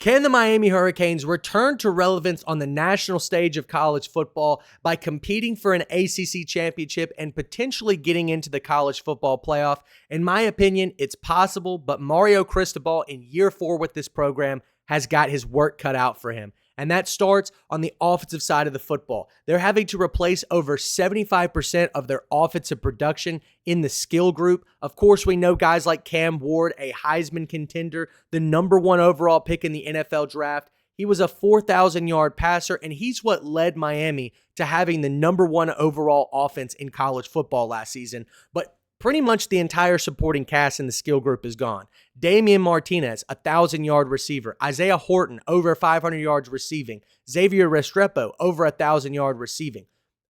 Can the Miami Hurricanes return to relevance on the national stage of college football by competing for an ACC championship and potentially getting into the college football playoff? In my opinion, it's possible, but Mario Cristobal in year 4 with this program has got his work cut out for him. And that starts on the offensive side of the football. They're having to replace over 75% of their offensive production in the skill group. Of course, we know guys like Cam Ward, a Heisman contender, the number 1 overall pick in the NFL draft. He was a 4,000-yard passer, and he's what led Miami to having the number 1 overall offense in college football last season. But pretty much the entire supporting cast in the skill group is gone. Damian Martinez, a 1,000-yard receiver. Isaiah Horton, over 500 yards receiving. Xavier Restrepo, over 1,000-yard receiving.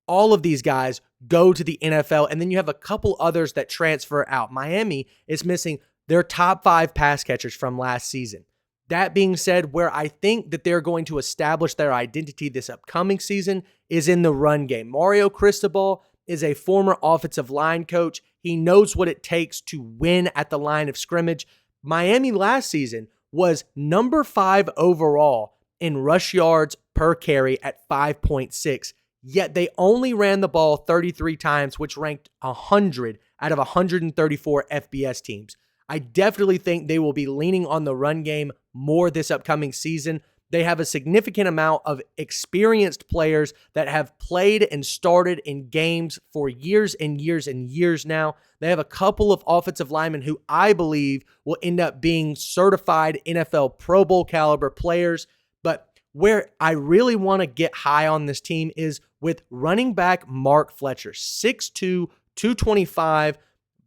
All of these guys go to the NFL, and then you have a couple others that transfer out. Miami is missing their top 5 pass catchers from last season. That being said, where I think that they're going to establish their identity this upcoming season is in the run game. Mario Cristobal is a former offensive line coach. He knows what it takes to win at the line of scrimmage. Miami last season was number 5 overall in rush yards per carry at 5.6, yet they only ran the ball 33 times, which ranked 100 out of 134 FBS teams. I definitely think they will be leaning on the run game more this upcoming season. They have a significant amount of experienced players that have played and started in games for years and years and years now. They have a couple of offensive linemen who I believe will end up being certified NFL Pro Bowl caliber players. But where I really want to get high on this team is with running back Mark Fletcher, 6'2", 225,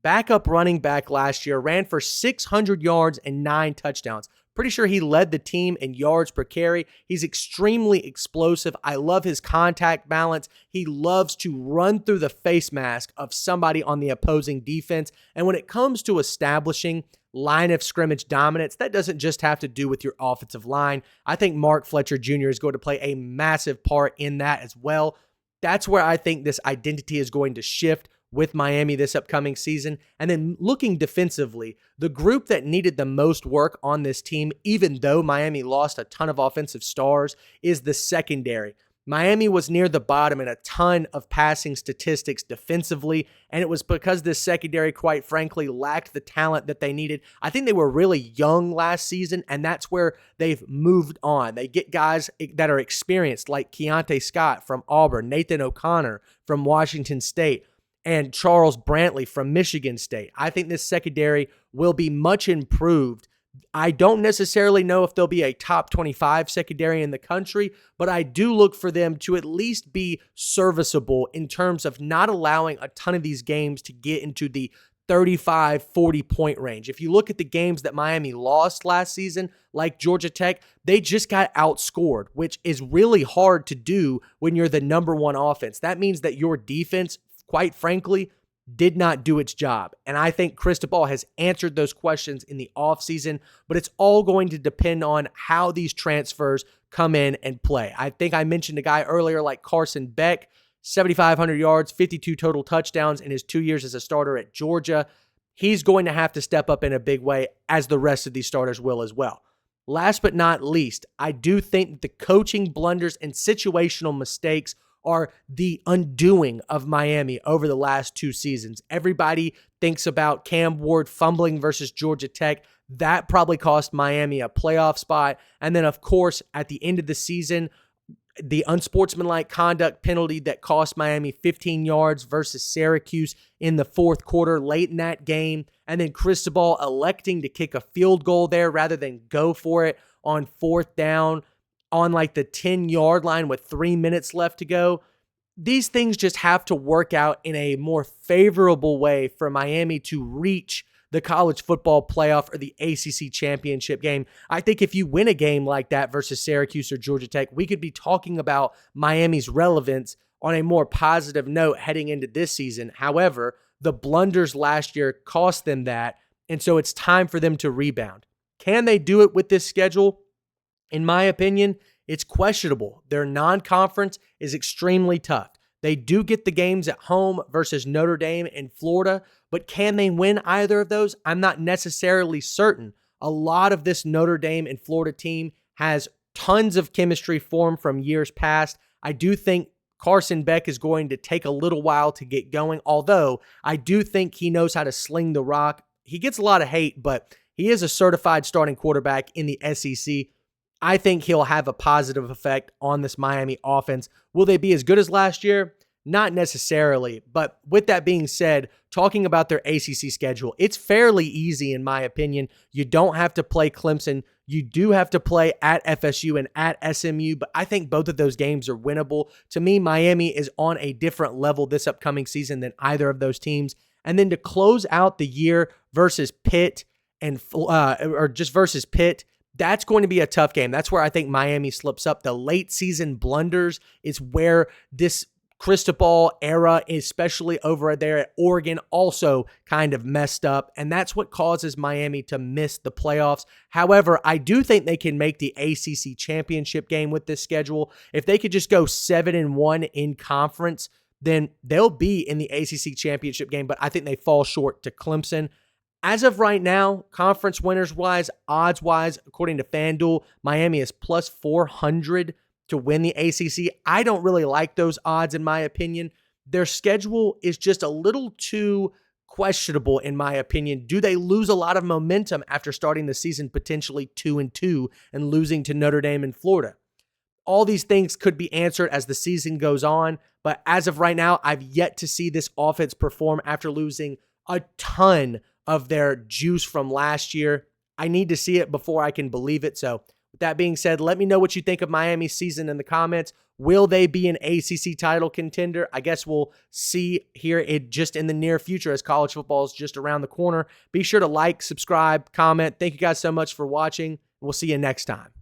backup running back last year, ran for 600 yards and 9 touchdowns. Pretty sure he led the team in yards per carry. He's extremely explosive. I love his contact balance. He loves to run through the face mask of somebody on the opposing defense. And when it comes to establishing line of scrimmage dominance, that doesn't just have to do with your offensive line. I think Mark Fletcher Jr. is going to play a massive part in that as well. That's where I think this identity is going to shift with Miami this upcoming season. And then looking defensively, the group that needed the most work on this team, even though Miami lost a ton of offensive stars, is the secondary. Miami was near the bottom in a ton of passing statistics defensively, and it was because this secondary, quite frankly, lacked the talent that they needed. I think they were really young last season, and that's where they've moved on. They get guys that are experienced, like Keontae Scott from Auburn, Nathan O'Connor from Washington State, and Charles Brantley from Michigan State. I think this secondary will be much improved. I don't necessarily know if they'll be a top 25 secondary in the country, but I do look for them to at least be serviceable in terms of not allowing a ton of these games to get into the 35, 40-point range. If you look at the games that Miami lost last season, like Georgia Tech, they just got outscored, which is really hard to do when you're the number 1 offense. That means that your defense, quite frankly, did not do its job. And I think Cristobal has answered those questions in the offseason, but it's all going to depend on how these transfers come in and play. I think I mentioned a guy earlier like Carson Beck, 7,500 yards, 52 total touchdowns in his 2 years as a starter at Georgia. He's going to have to step up in a big way, as the rest of these starters will as well. Last but not least, I do think that the coaching blunders and situational mistakes are the undoing of Miami over the last 2 seasons. Everybody thinks about Cam Ward fumbling versus Georgia Tech. That probably cost Miami a playoff spot. And then, of course, at the end of the season, the unsportsmanlike conduct penalty that cost Miami 15 yards versus Syracuse in the 4th quarter late in that game. And then Cristobal electing to kick a field goal there rather than go for it on 4th down on like the 10-yard line with 3 minutes left to go. These things just have to work out in a more favorable way for Miami to reach the college football playoff or the ACC championship game. I think if you win a game like that versus Syracuse or Georgia Tech, we could be talking about Miami's relevance on a more positive note heading into this season. However, the blunders last year cost them that, and so it's time for them to rebound. Can they do it with this schedule? In my opinion, it's questionable. Their non-conference is extremely tough. They do get the games at home versus Notre Dame and Florida, but can they win either of those? I'm not necessarily certain. A lot of this Notre Dame and Florida team has tons of chemistry formed from years past. I do think Carson Beck is going to take a little while to get going, although I do think he knows how to sling the rock. He gets a lot of hate, but he is a certified starting quarterback in the SEC. I think he'll have a positive effect on this Miami offense. Will they be as good as last year? Not necessarily. But with that being said, talking about their ACC schedule, it's fairly easy in my opinion. You don't have to play Clemson. You do have to play at FSU and at SMU, but I think both of those games are winnable. To me, Miami is on a different level this upcoming season than either of those teams. And then to close out the year versus Pitt versus Pitt, that's going to be a tough game. That's where I think Miami slips up. The late season blunders is where this Cristobal era, especially over there at Oregon, also kind of messed up, and that's what causes Miami to miss the playoffs. However, I do think they can make the ACC championship game with this schedule. If they could just go 7-1 in conference, then they'll be in the ACC championship game, but I think they fall short to Clemson. As of right now, conference winners-wise, odds-wise, according to FanDuel, Miami is plus 400 to win the ACC. I don't really like those odds in my opinion. Their schedule is just a little too questionable in my opinion. Do they lose a lot of momentum after starting the season potentially 2-2 and losing to Notre Dame and Florida? All these things could be answered as the season goes on, but as of right now, I've yet to see this offense perform after losing a ton of their juice from last year. I need to see it before I can believe it. So with that being said, let me know what you think of Miami's season in the comments. Will they be an ACC title contender? I guess we'll see here just in the near future as college football is just around the corner. Be sure to like, subscribe, comment. Thank you guys so much for watching. We'll see you next time.